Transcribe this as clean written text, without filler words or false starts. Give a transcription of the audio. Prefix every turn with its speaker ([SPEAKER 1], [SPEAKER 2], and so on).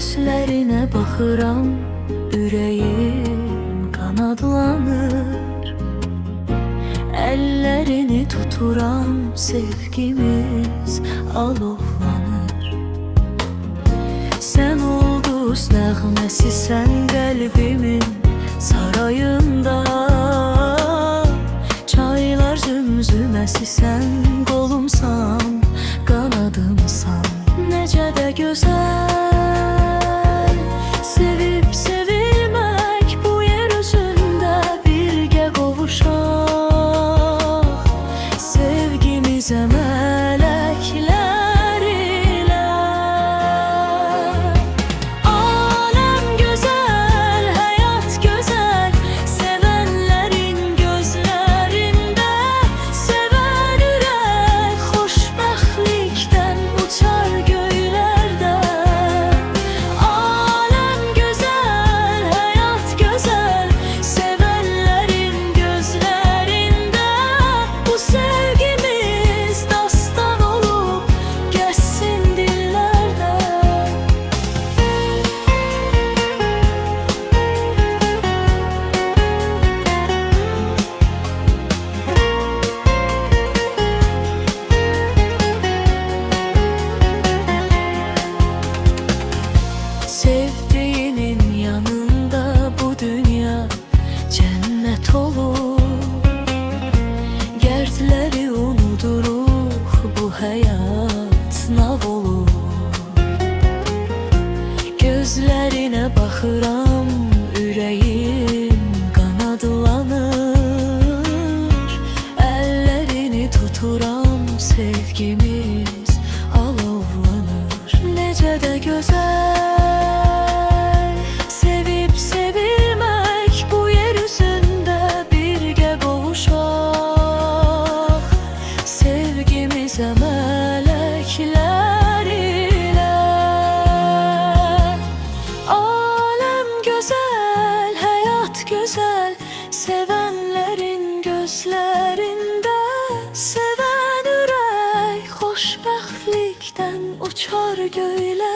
[SPEAKER 1] Gözlerine baxıram, ürəyim qanadlanır. Əllərini tuturam, sevgimiz alovlanır. Sən ulduz nəğməsisən qəlbimin sarayında. Çaylar zümzüməsisən, qolumsan, qanadımsan. Necə də gözəl sevib sevilmək, bu yer üzündə birgə qovuşaq. Sevgimizə mələklər ilə. Aləm gözəl, həyat gözəl, sevənlərin gözlərində. Sevən ürək xoşbəxtlikdən uçar göylərdə. Aləm gözəl, həyat gözəl, sevənlərin gözlərində. Bu sevgimiz dastan olub gəzsin dillərdə. Sevdiğinin yanında bu dünya cennet olur. Gərdləri unuduruq, bu həyat nağ olur. Gözlərinə baxıram, ürəyim qanadlanır. Əllərini tuturam, sevgimiz alovlanır. Necə də gözəl sevib sevilmək, bu yer üzündə birgə qovuşaq. Sevgimizə mələklər ilə. Aləm gözəl, həyat gözəl, sevənlərin gözlərində. Sevən ürək xoşbəxtlikdən uçar göylərdə.